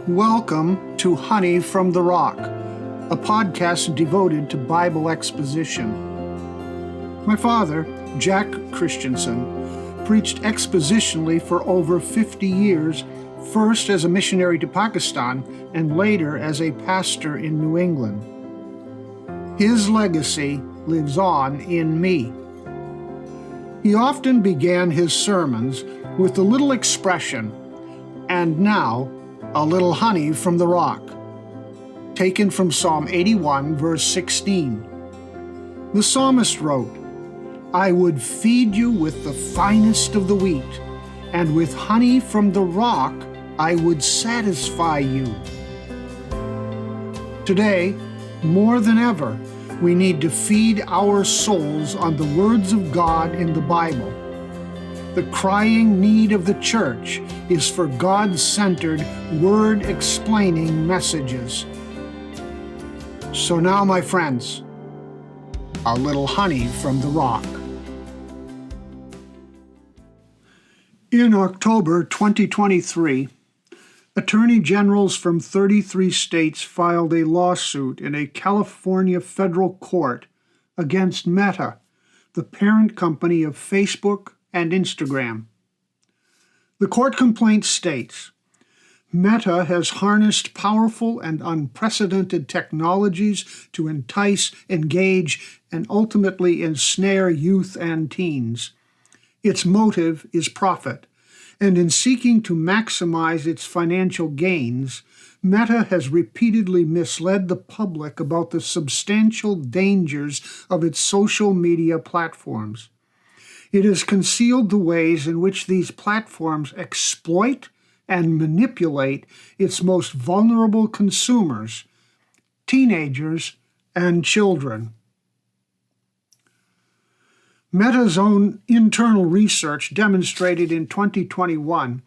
Welcome to Honey from the Rock, a podcast devoted to Bible exposition. My father, Jack Christensen, preached expositionally for over 50 years, first as a missionary to Pakistan and later as a pastor in New England. His legacy lives on in me. He often began his sermons with the little expression, "And now, a little honey from the rock," taken from Psalm 81, verse 16. The psalmist wrote, "I would feed you with the finest of the wheat, and with honey from the rock I would satisfy you." Today, more than ever, we need to feed our souls on the words of God in the Bible. The crying need of the church is for God-centered, word-explaining messages. So now, my friends, a little honey from the rock. In October 2023, attorney generals from 33 states filed a lawsuit in a California federal court against Meta, the parent company of Facebook and Instagram. The court complaint states, Meta has harnessed powerful and unprecedented technologies to entice, engage, and ultimately ensnare youth and teens. Its motive is profit, and in seeking to maximize its financial gains, Meta has repeatedly misled the public about the substantial dangers of its social media platforms. It has concealed the ways in which these platforms exploit and manipulate its most vulnerable consumers, teenagers and children. Meta's own internal research demonstrated in 2021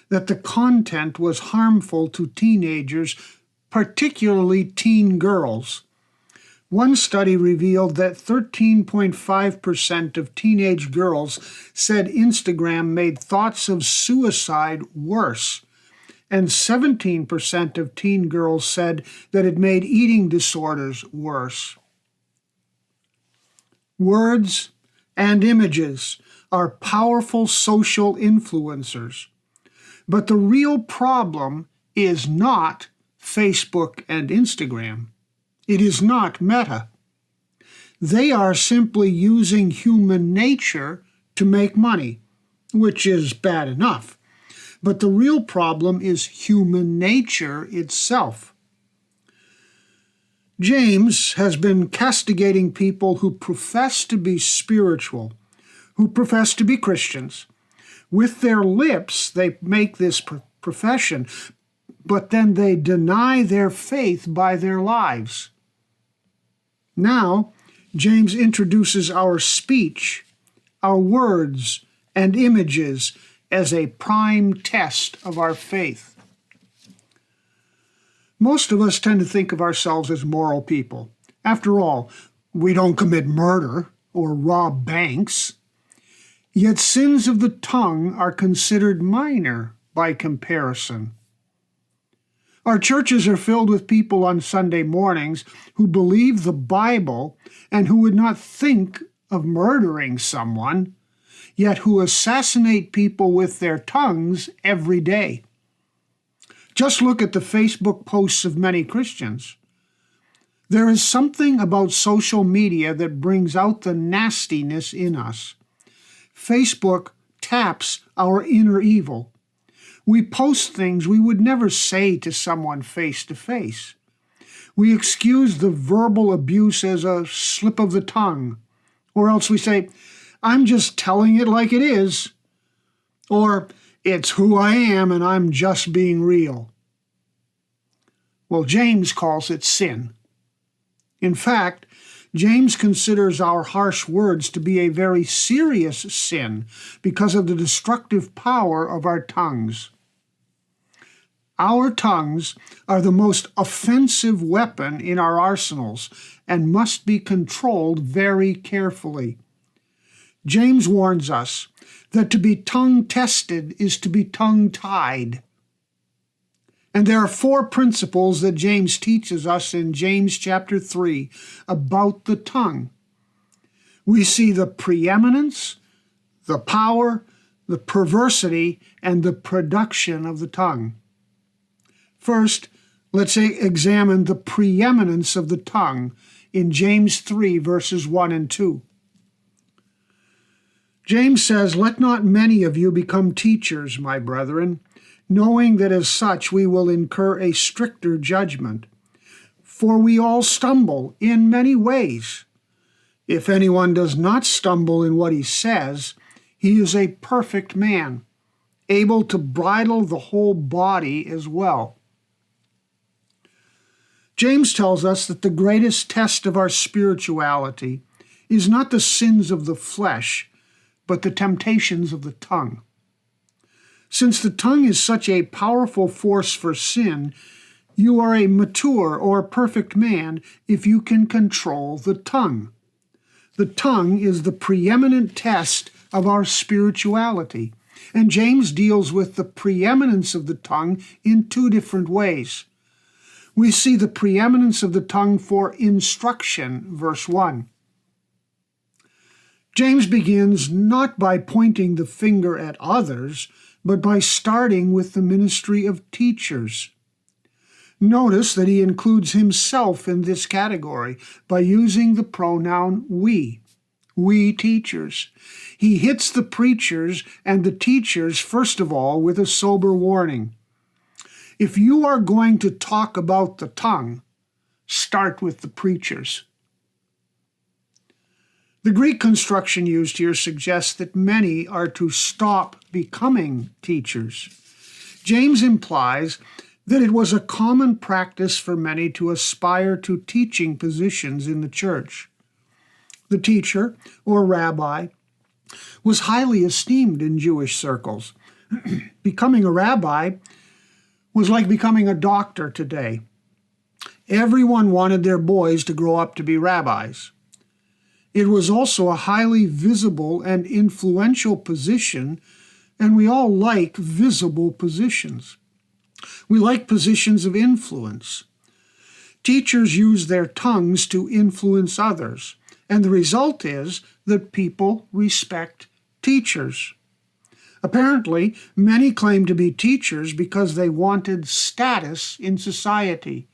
that the content was harmful to teenagers, particularly teen girls. One study revealed that 13.5% of teenage girls said Instagram made thoughts of suicide worse, and 17% of teen girls said that it made eating disorders worse. Words and images are powerful social influencers, but the real problem is not Facebook and Instagram. It is not Meta. They are simply using human nature to make money, which is bad enough. But the real problem is human nature itself. James has been castigating people who profess to be spiritual, who profess to be Christians. With their lips, they make this profession, but then they deny their faith by their lives. Now, James introduces our speech, our words, and images as a prime test of our faith. Most of us tend to think of ourselves as moral people. After all, we don't commit murder or rob banks. Yet sins of the tongue are considered minor by comparison. Our churches are filled with people on Sunday mornings who believe the Bible and who would not think of murdering someone, yet who assassinate people with their tongues every day. Just look at the Facebook posts of many Christians. There is something about social media that brings out the nastiness in us. Facebook taps our inner evil. We post things we would never say to someone face to face. We excuse the verbal abuse as a slip of the tongue, or else we say, "I'm just telling it like it is," or "It's who I am and I'm just being real." Well, James calls it sin. In fact, James considers our harsh words to be a very serious sin because of the destructive power of our tongues. Our tongues are the most offensive weapon in our arsenals and must be controlled very carefully. James warns us that to be tongue-tested is to be tongue-tied. And there are 4 principles that James teaches us in James chapter 3 about the tongue. We see the preeminence, the power, the perversity, and the production of the tongue. First, let's examine the preeminence of the tongue in James 3, verses 1 and 2. James says, "Let not many of you become teachers, my brethren, knowing that as such we will incur a stricter judgment. For we all stumble in many ways. If anyone does not stumble in what he says, he is a perfect man, able to bridle the whole body as well." James tells us that the greatest test of our spirituality is not the sins of the flesh, but the temptations of the tongue. Since the tongue is such a powerful force for sin, you are a mature or perfect man if you can control the tongue. The tongue is the preeminent test of our spirituality, and James deals with the preeminence of the tongue in 2 different ways. We see the preeminence of the tongue for instruction, verse 1. James begins not by pointing the finger at others, but by starting with the ministry of teachers. Notice that he includes himself in this category by using the pronoun we teachers. He hits the preachers and the teachers, first of all, with a sober warning. If you are going to talk about the tongue, start with the preachers. The Greek construction used here suggests that many are to stop becoming teachers. James implies that it was a common practice for many to aspire to teaching positions in the church. The teacher, or rabbi, was highly esteemed in Jewish circles. Becoming a rabbi was like becoming a doctor today. Everyone wanted their boys to grow up to be rabbis. It was also a highly visible and influential position, and we all like visible positions. We like positions of influence. Teachers use their tongues to influence others, and the result is that people respect teachers. Apparently, many claim to be teachers because they wanted status in society.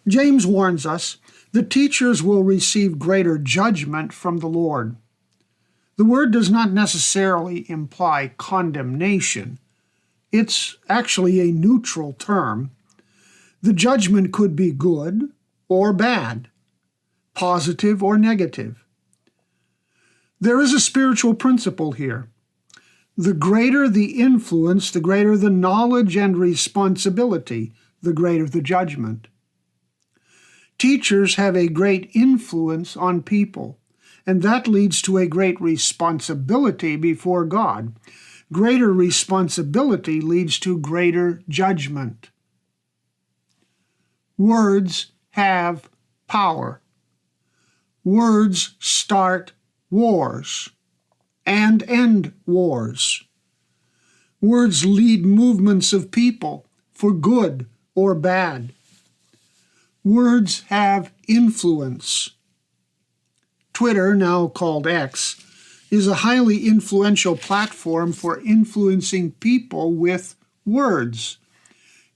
James warns us that teachers will receive greater judgment from the Lord. The word does not necessarily imply condemnation. It's actually a neutral term. The judgment could be good or bad, positive or negative. There is a spiritual principle here. The greater the influence, the greater the knowledge and responsibility, the greater the judgment. Teachers have a great influence on people, and that leads to a great responsibility before God. Greater responsibility leads to greater judgment. Words have power. Words start wars and end wars. Words lead movements of people for good or bad. Words have influence. Twitter, now called X, is a highly influential platform for influencing people with words.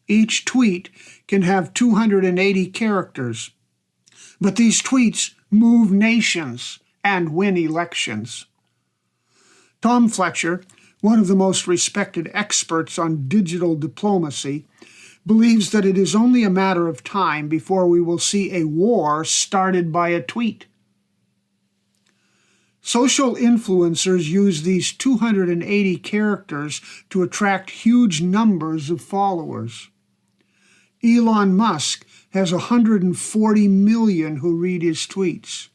Each tweet can have 280 characters, but these tweets move nations and win elections. Tom Fletcher, one of the most respected experts on digital diplomacy, believes that it is only a matter of time before we will see a war started by a tweet. Social influencers use these 280 characters to attract huge numbers of followers. Elon Musk has 140 million who read his tweets.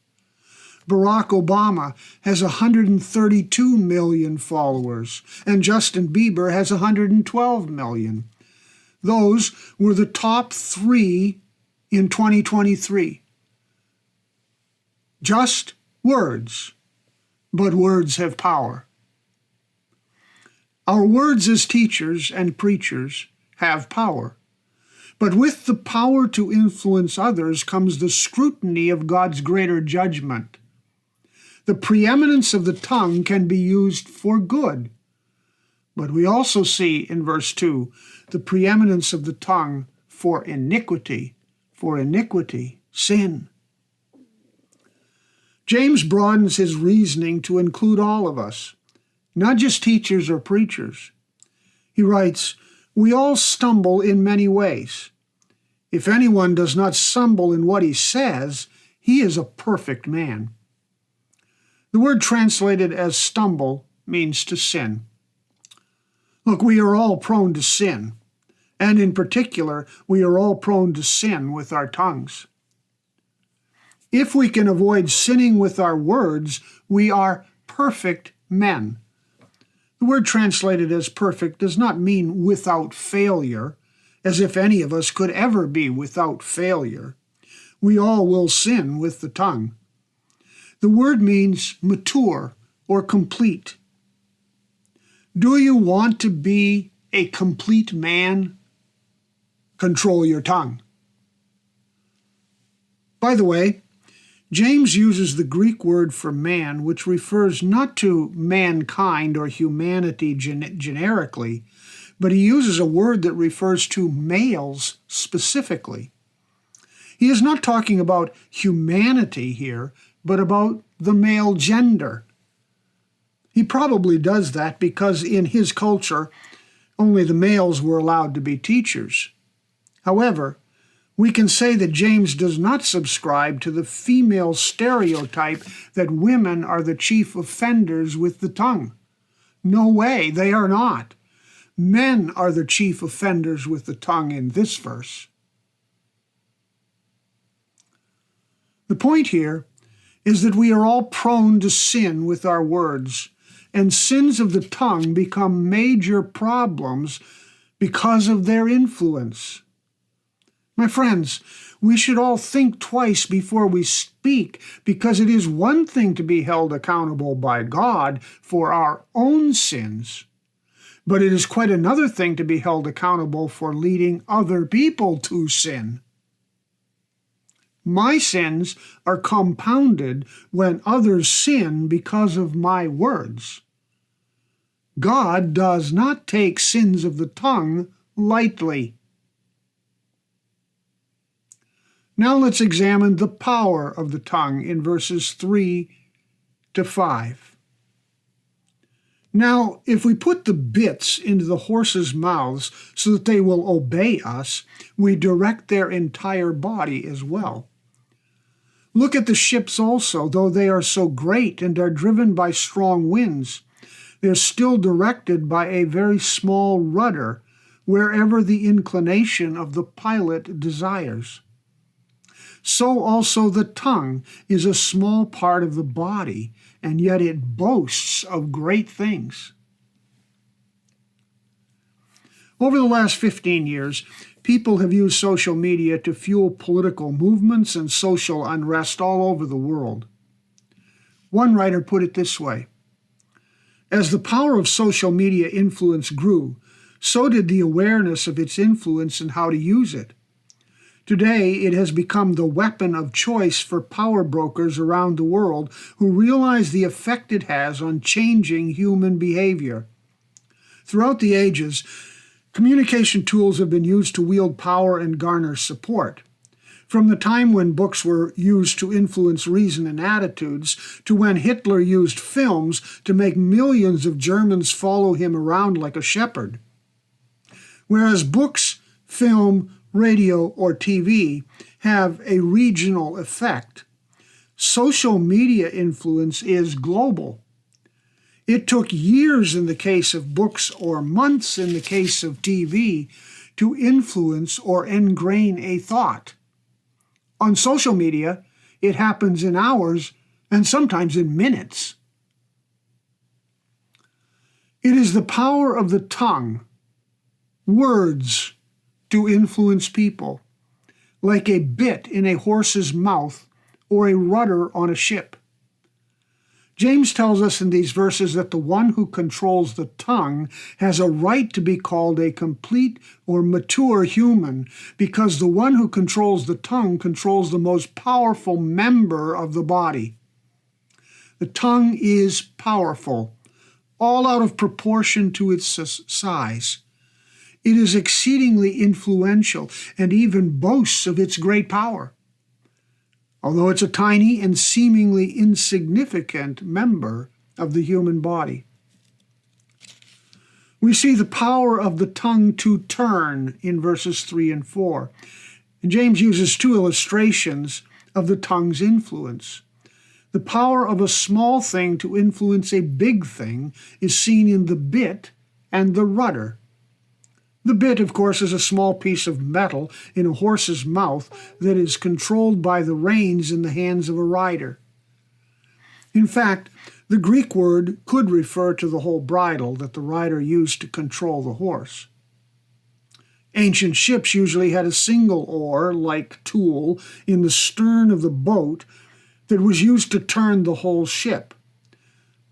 Barack Obama has 132 million followers, and Justin Bieber has 112 million. Those were the top 3 in 2023. Just words, but words have power. Our words as teachers and preachers have power. But with the power to influence others comes the scrutiny of God's greater judgment. The preeminence of the tongue can be used for good. But we also see in verse 2 the preeminence of the tongue for iniquity, sin. James broadens his reasoning to include all of us, not just teachers or preachers. He writes, "We all stumble in many ways. If anyone does not stumble in what he says, he is a perfect man." The word translated as stumble means to sin. Look, we are all prone to sin, and in particular, we are all prone to sin with our tongues. If we can avoid sinning with our words, we are perfect men. The word translated as perfect does not mean without failure, as if any of us could ever be without failure. We all will sin with the tongue. The word means mature or complete. Do you want to be a complete man? Control your tongue. By the way, James uses the Greek word for man, which refers not to mankind or humanity generically, but he uses a word that refers to males specifically. He is not talking about humanity here, but about the male gender. He probably does that because in his culture, only the males were allowed to be teachers. However, we can say that James does not subscribe to the female stereotype that women are the chief offenders with the tongue. No way, they are not. Men are the chief offenders with the tongue in this verse. The point here is that we are all prone to sin with our words, and sins of the tongue become major problems because of their influence. My friends, we should all think twice before we speak, because it is one thing to be held accountable by God for our own sins, but it is quite another thing to be held accountable for leading other people to sin. My sins are compounded when others sin because of my words. God does not take sins of the tongue lightly. Now let's examine the power of the tongue in verses 3 to 5. Now, if we put the bits into the horses' mouths so that they will obey us, we direct their entire body as well. Look at the ships also, though they are so great and are driven by strong winds, they're still directed by a very small rudder wherever the inclination of the pilot desires. So also the tongue is a small part of the body, and yet it boasts of great things. Over the last 15 years, people have used social media to fuel political movements and social unrest all over the world. One writer put it this way: as the power of social media influence grew, so did the awareness of its influence and how to use it. Today, it has become the weapon of choice for power brokers around the world who realize the effect it has on changing human behavior. Throughout the ages, communication tools have been used to wield power and garner support. From the time when books were used to influence reason and attitudes, to when Hitler used films to make millions of Germans follow him around like a shepherd. Whereas books, film, radio, or TV have a regional effect, social media influence is global. It took years in the case of books or months in the case of TV to influence or ingrain a thought. On social media, it happens in hours and sometimes in minutes. It is the power of the tongue, words, to influence people, like a bit in a horse's mouth or a rudder on a ship. James tells us in these verses that the one who controls the tongue has a right to be called a complete or mature human, because the one who controls the tongue controls the most powerful member of the body. The tongue is powerful, all out of proportion to its size. It is exceedingly influential and even boasts of its great power, although it's a tiny and seemingly insignificant member of the human body. We see the power of the tongue to turn in verses 3 and 4. And James uses two illustrations of the tongue's influence. The power of a small thing to influence a big thing is seen in the bit and the rudder. The bit, of course, is a small piece of metal in a horse's mouth that is controlled by the reins in the hands of a rider. In fact, the Greek word could refer to the whole bridle that the rider used to control the horse. Ancient ships usually had a single oar-like tool in the stern of the boat that was used to turn the whole ship.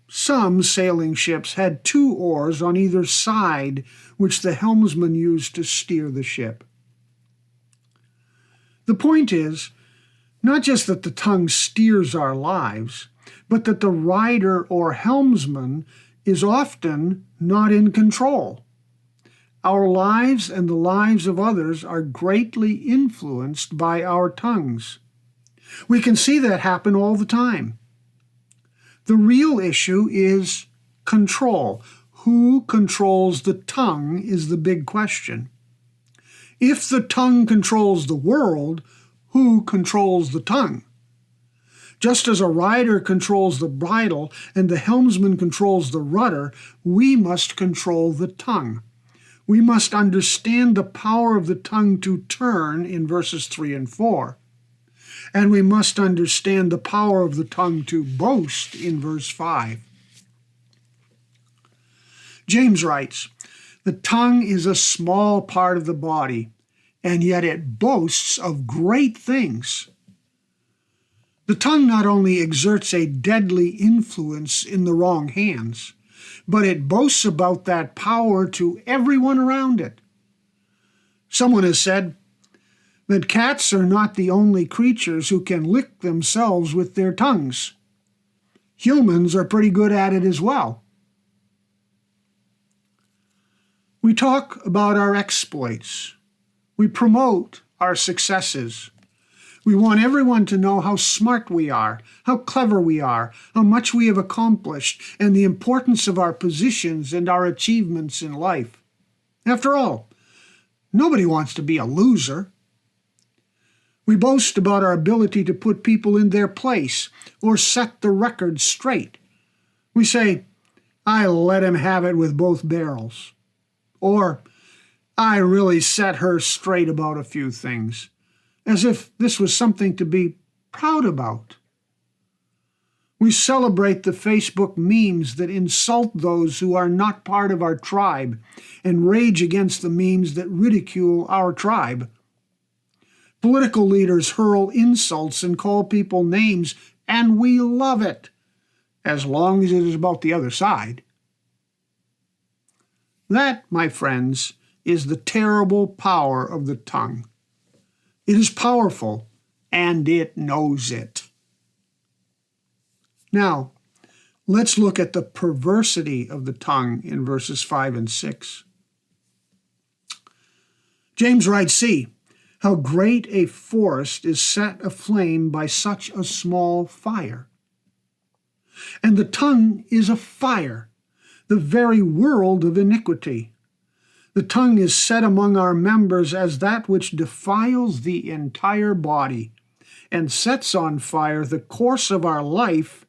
Some sailing ships had two oars on either side, which the helmsman used to steer the ship. The point is, not just that the tongue steers our lives, but that the rider or helmsman is often not in control. Our lives and the lives of others are greatly influenced by our tongues. We can see that happen all the time. The real issue is control. Who controls the tongue is the big question. If the tongue controls the world, who controls the tongue? Just as a rider controls the bridle and the helmsman controls the rudder, we must control the tongue. We must understand the power of the tongue to turn in verses 3 and 4. And we must understand the power of the tongue to boast in verse 5. James writes, "The tongue is a small part of the body, and yet it boasts of great things." The tongue not only exerts a deadly influence in the wrong hands, but it boasts about that power to everyone around it. Someone has said that cats are not the only creatures who can lick themselves with their tongues. Humans are pretty good at it as well. We talk about our exploits. We promote our successes. We want everyone to know how smart we are, how clever we are, how much we have accomplished, and the importance of our positions and our achievements in life. After all, nobody wants to be a loser. We boast about our ability to put people in their place or set the record straight. We say, "I let him have it with both barrels." Or, "I really set her straight about a few things," as if this was something to be proud about. We celebrate the Facebook memes that insult those who are not part of our tribe and rage against the memes that ridicule our tribe. Political leaders hurl insults and call people names, and we love it, as long as it is about the other side. That, my friends, is the terrible power of the tongue. It is powerful, and it knows it. Now, let's look at the perversity of the tongue in verses 5 and 6. James writes, "See, how great a forest is set aflame by such a small fire. And the tongue is a fire, the very world of iniquity. The tongue is set among our members as that which defiles the entire body, and sets on fire the course of our life,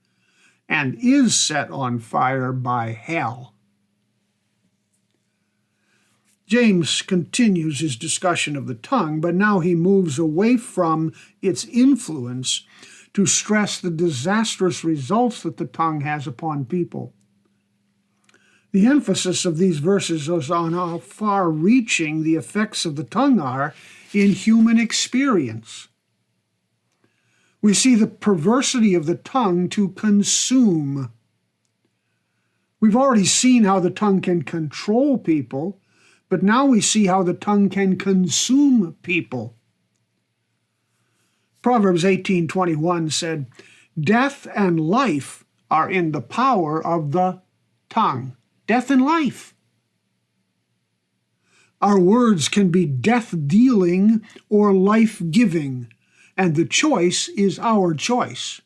and is set on fire by hell." James continues his discussion of the tongue, but now he moves away from its influence to stress the disastrous results that the tongue has upon people. The emphasis of these verses is on how far-reaching the effects of the tongue are in human experience. We see the perversity of the tongue to consume. We've already seen how the tongue can control people, but now we see how the tongue can consume people. Proverbs 18:21 said, "Death and life are in the power of the tongue." Death and life. Our words can be death-dealing or life-giving, and the choice is our choice.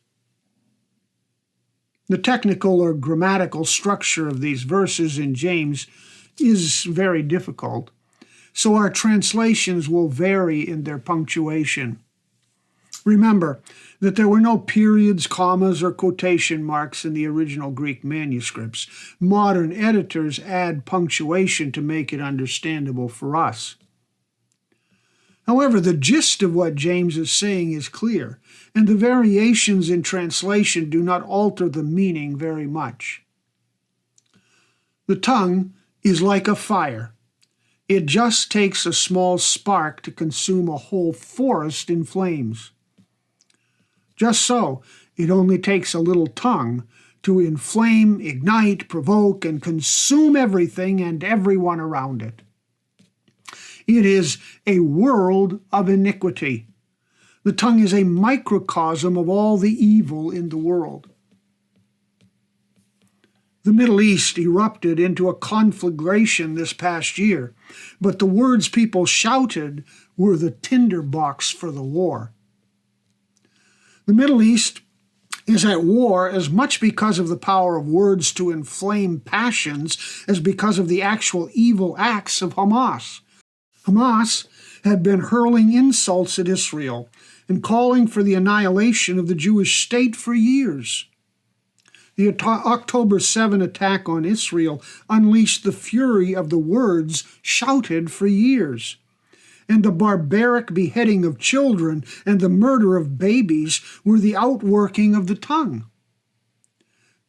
The technical or grammatical structure of these verses in James is very difficult, so our translations will vary in their punctuation. Remember that there were no periods, commas, or quotation marks in the original Greek manuscripts. Modern editors add punctuation to make it understandable for us. However, the gist of what James is saying is clear, and the variations in translation do not alter the meaning very much. The tongue is like a fire. It just takes a small spark to consume a whole forest in flames. Just so, it only takes a little tongue to inflame, ignite, provoke, and consume everything and everyone around it. It is a world of iniquity. The tongue is a microcosm of all the evil in the world. The Middle East erupted into a conflagration this past year, but the words people shouted were the tinderbox for the war. The Middle East is at war as much because of the power of words to inflame passions as because of the actual evil acts of Hamas. Hamas had been hurling insults at Israel and calling for the annihilation of the Jewish state for years. The October 7 attack on Israel unleashed the fury of the words shouted for years. And the barbaric beheading of children and the murder of babies were the outworking of the tongue.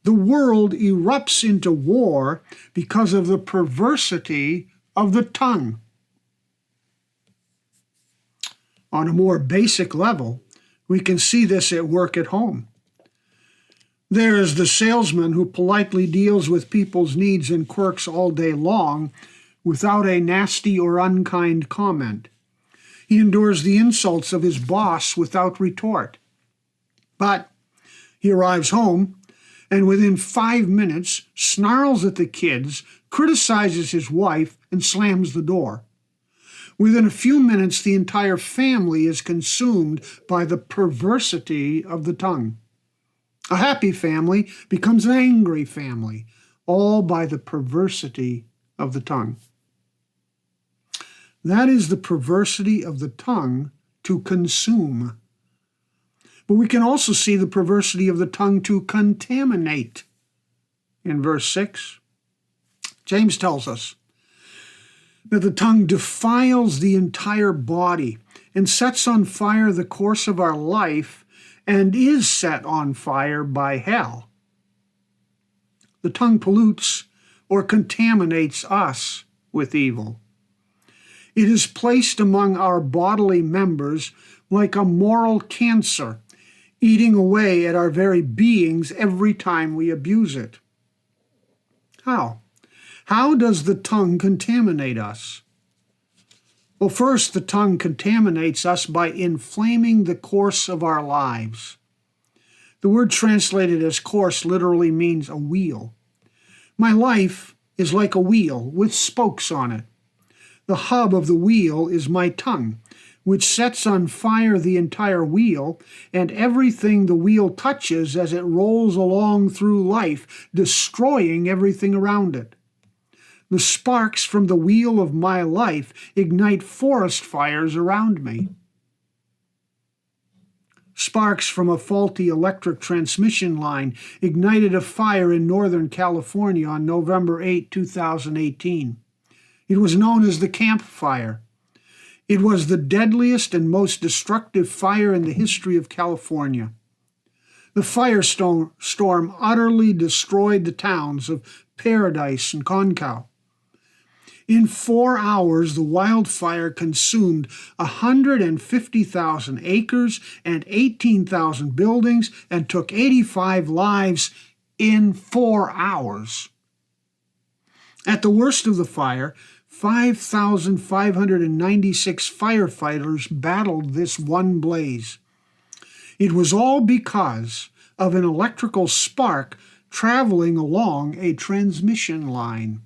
The world erupts into war because of the perversity of the tongue. On a more basic level, we can see this at work at home. There is the salesman who politely deals with people's needs and quirks all day long without a nasty or unkind comment. He endures the insults of his boss without retort. But he arrives home and within 5 minutes snarls at the kids, criticizes his wife, and slams the door. Within a few minutes, the entire family is consumed by the perversity of the tongue. A happy family becomes an angry family, all by the perversity of the tongue. That is the perversity of the tongue to consume. But we can also see the perversity of the tongue to contaminate. In verse 6, James tells us that the tongue defiles the entire body and sets on fire the course of our life and is set on fire by hell. The tongue pollutes or contaminates us with evil. It is placed among our bodily members like a moral cancer, eating away at our very beings every time we abuse it. How? How does the tongue contaminate us? Well, first, the tongue contaminates us by inflaming the course of our lives. The word translated as course literally means a wheel. My life is like a wheel with spokes on it. The hub of the wheel is my tongue, which sets on fire the entire wheel and everything the wheel touches as it rolls along through life, destroying everything around it. The sparks from the wheel of my life ignite forest fires around me. Sparks from a faulty electric transmission line ignited a fire in Northern California on November 8, 2018. It was known as the Camp Fire. It was the deadliest and most destructive fire in the history of California. The firestorm utterly destroyed the towns of Paradise and Concow. In 4 hours, the wildfire consumed 150,000 acres and 18,000 buildings and took 85 lives in 4 hours. At the worst of the fire, 5,596 firefighters battled this one blaze. It was all because of an electrical spark traveling along a transmission line.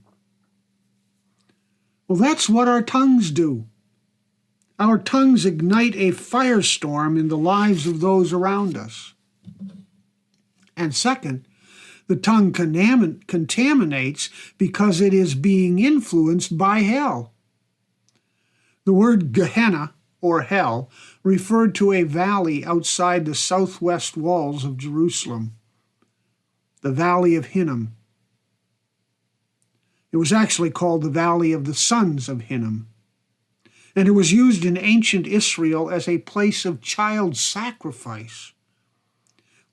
Well, that's what our tongues do. Our tongues ignite a firestorm in the lives of those around us. And second, the tongue contaminates because it is being influenced by hell. The word Gehenna, or hell, referred to a valley outside the southwest walls of Jerusalem, the Valley of Hinnom. It was actually called the Valley of the Sons of Hinnom, and it was used in ancient Israel as a place of child sacrifice.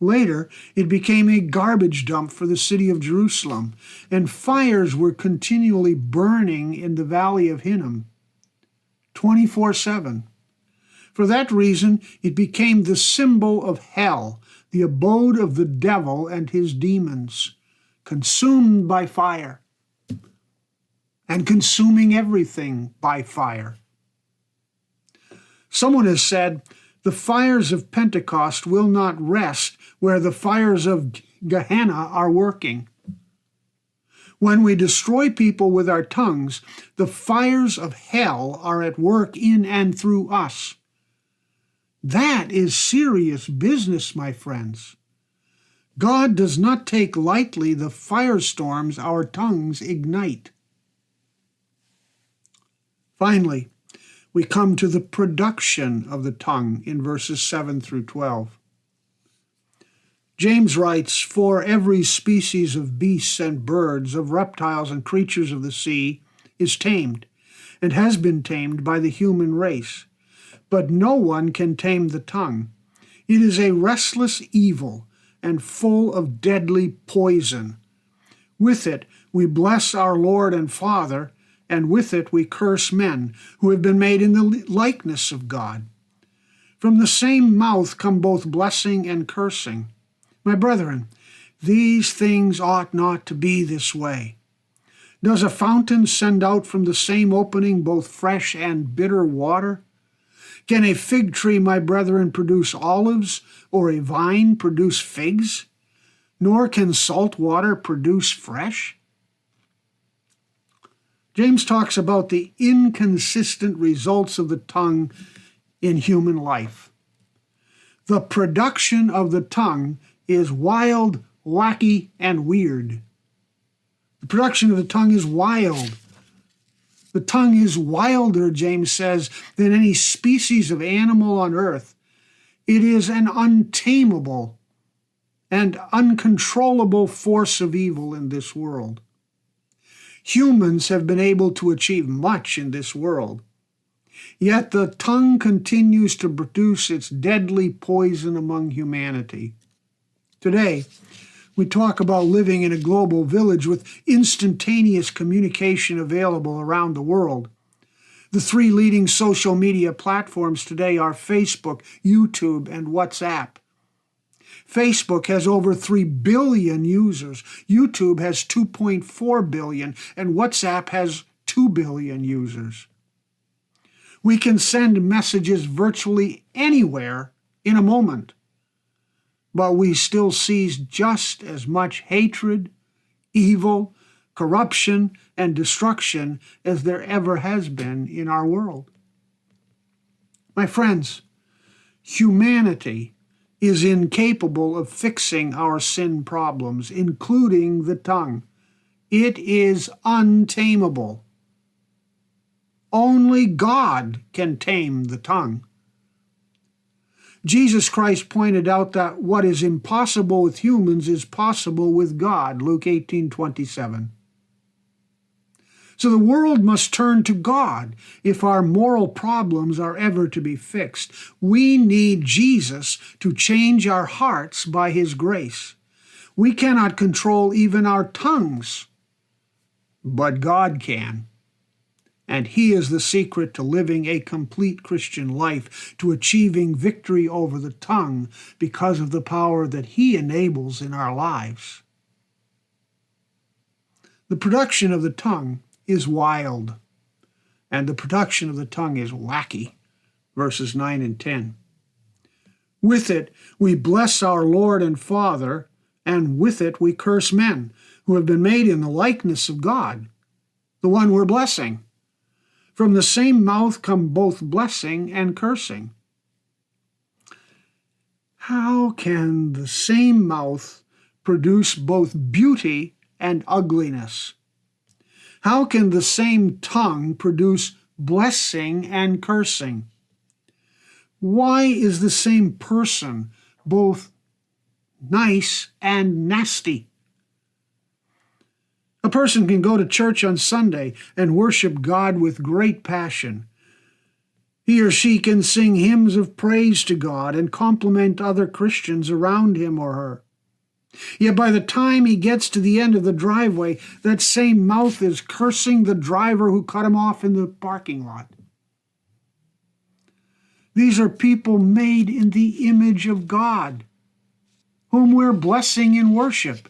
Later, it became a garbage dump for the city of Jerusalem, and fires were continually burning in the Valley of Hinnom, 24/7. For that reason, it became the symbol of hell, the abode of the devil and his demons, consumed by fire, and consuming everything by fire. Someone has said, the fires of Pentecost will not rest where the fires of Gehenna are working. When we destroy people with our tongues, the fires of hell are at work in and through us. That is serious business, my friends. God does not take lightly the firestorms our tongues ignite. Finally, we come to the production of the tongue in verses 7 through 12. James writes, "For every species of beasts and birds, of reptiles and creatures of the sea is tamed, and has been tamed by the human race. But no one can tame the tongue. It is a restless evil and full of deadly poison. With it we bless our Lord and Father, and with it we curse men who have been made in the likeness of God. From the same mouth come both blessing and cursing. My brethren, these things ought not to be this way. Does a fountain send out from the same opening both fresh and bitter water? Can a fig tree, my brethren, produce olives, or a vine produce figs? Nor can salt water produce fresh?" James talks about the inconsistent results of the tongue in human life. The production of the tongue is wild, wacky, and weird. The production of the tongue is wild. The tongue is wilder, James says, than any species of animal on earth. It is an untamable and uncontrollable force of evil in this world. Humans have been able to achieve much in this world, yet the tongue continues to produce its deadly poison among humanity. Today, we talk about living in a global village with instantaneous communication available around the world. The 3 leading social media platforms today are Facebook, YouTube, and WhatsApp. Facebook has over 3 billion users, YouTube has 2.4 billion, and WhatsApp has 2 billion users. We can send messages virtually anywhere in a moment, but we still see just as much hatred, evil, corruption, and destruction as there ever has been in our world. My friends, humanity is incapable of fixing our sin problems, including the tongue. It is untamable. Only God can tame the tongue. Jesus Christ pointed out that what is impossible with humans is possible with God, Luke 18:27. So the world must turn to God if our moral problems are ever to be fixed. We need Jesus to change our hearts by His grace. We cannot control even our tongues, but God can. And he is the secret to living a complete Christian life, to achieving victory over the tongue because of the power that he enables in our lives. The production of the tongue is wild, and the production of the tongue is wacky. Verses 9 and 10. With it we bless our Lord and Father, and with it we curse men who have been made in the likeness of God, the one we're blessing. From the same mouth come both blessing and cursing. How can the same mouth produce both beauty and ugliness? How can the same tongue produce blessing and cursing? Why is the same person both nice and nasty? A person can go to church on Sunday and worship God with great passion. He or she can sing hymns of praise to God and compliment other Christians around him or her. Yet by the time he gets to the end of the driveway, that same mouth is cursing the driver who cut him off in the parking lot. These are people made in the image of God, whom we're blessing in worship,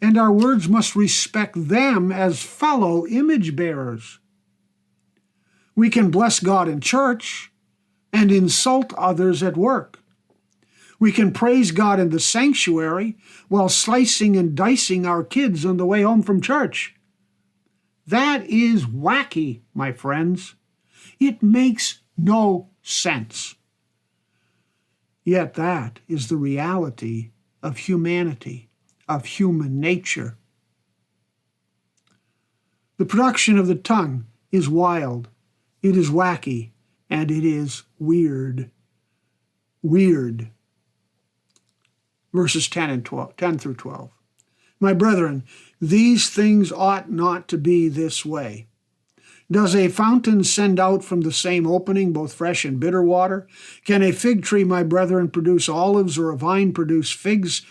and our words must respect them as fellow image bearers. We can bless God in church and insult others at work. We can praise God in the sanctuary while slicing and dicing our kids on the way home from church. That is wacky, my friends. It makes no sense. Yet that is the reality of humanity, of human nature. The production of the tongue is wild, it is wacky, and it is weird. Weird. Verses 10 through 12. My brethren, these things ought not to be this way. Does a fountain send out from the same opening both fresh and bitter water? Can a fig tree, my brethren, produce olives, or a vine produce figs?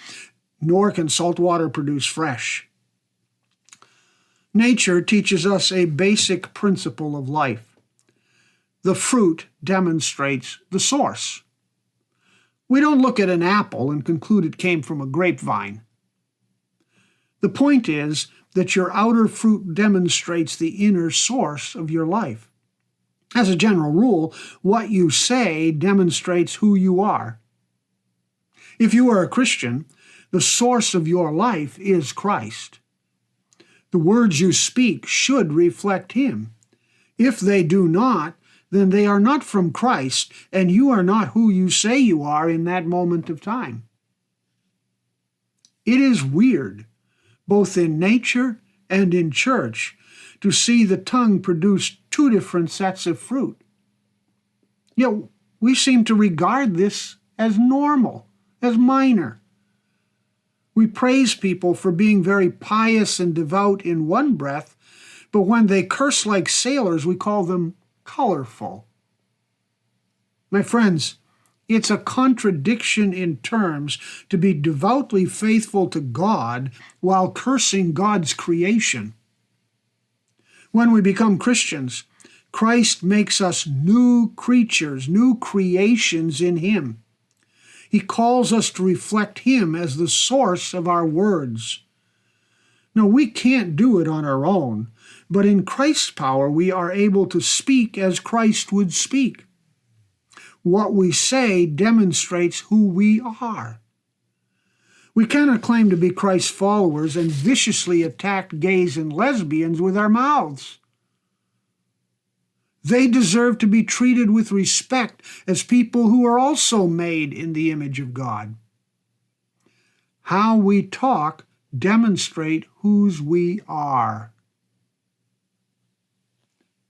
Nor can salt water produce fresh. Nature teaches us a basic principle of life. The fruit demonstrates the source. We don't look at an apple and conclude it came from a grapevine. The point is that your outer fruit demonstrates the inner source of your life. As a general rule, what you say demonstrates who you are. If you are a Christian, the source of your life is Christ. The words you speak should reflect him. If they do not, then they are not from Christ, and you are not who you say you are in that moment of time. It is weird, both in nature and in church, to see the tongue produce two different sets of fruit. Yet we seem to regard this as normal, as minor. We praise people for being very pious and devout in one breath, but when they curse like sailors, we call them colorful. My friends, it's a contradiction in terms to be devoutly faithful to God while cursing God's creation. When we become Christians, Christ makes us new creatures, new creations in him. He calls us to reflect him as the source of our words. Now, we can't do it on our own, but in Christ's power we are able to speak as Christ would speak. What we say demonstrates who we are. We cannot claim to be Christ's followers and viciously attack gays and lesbians with our mouths. They deserve to be treated with respect as people who are also made in the image of God. How we talk demonstrate whose we are.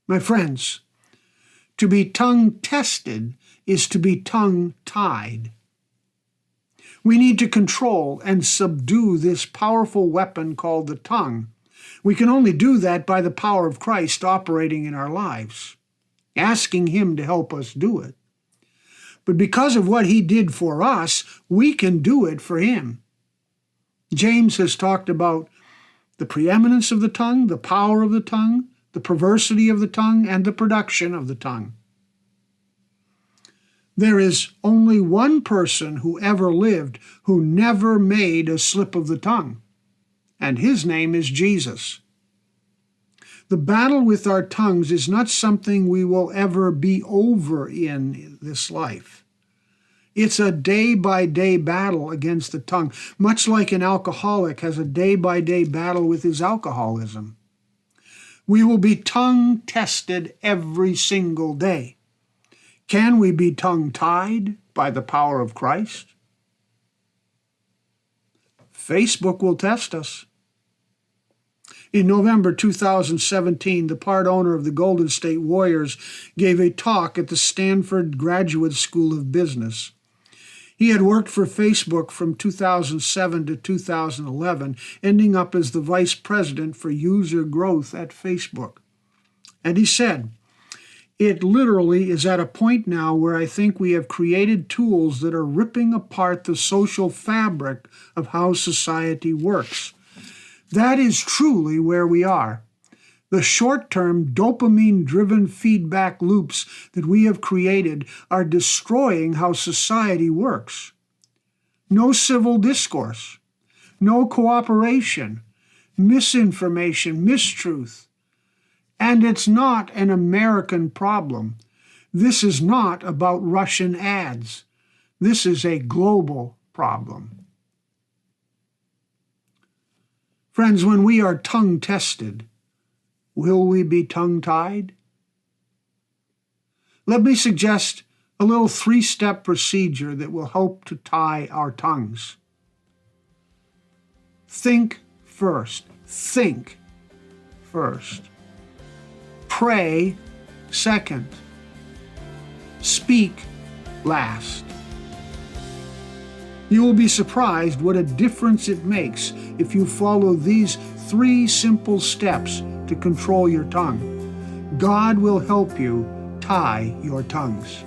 My friends, to be tongue-tested is to be tongue-tied. We need to control and subdue this powerful weapon called the tongue. We can only do that by the power of Christ operating in our lives, asking him to help us do it. But because of what he did for us, we can do it for him. James has talked about the preeminence of the tongue, the power of the the perversity of the tongue, and the production of the tongue. There is only one person who ever lived who never made a slip of the tongue, and his name is Jesus. The battle with our tongues is not something we will ever be over in this life. It's a day-by-day battle against the tongue, much like an alcoholic has a day-by-day battle with his alcoholism. We will be tongue-tested every single day. Can we be tongue-tied by the power of Christ? Facebook will test us. In November 2017, the part owner of the Golden State Warriors gave a talk at the Stanford Graduate School of Business. He had worked for Facebook from 2007 to 2011, ending up as the vice president for user growth at Facebook. And he said, "It literally is at a point now where I think we have created tools that are ripping apart the social fabric of how society works. That is truly where we are. The short-term dopamine-driven feedback loops that we have created are destroying how society works. No civil discourse, no cooperation, misinformation, mistruth. And it's not an American problem. This is not about Russian ads. This is a global problem." Friends, when we are tongue-tested, will we be tongue-tied? Let me suggest a little 3-step procedure that will help to tie our tongues. Think first. Think first. Pray second. Speak last. You will be surprised what a difference it makes if you follow these 3 simple steps to control your tongue. God will help you tie your tongues.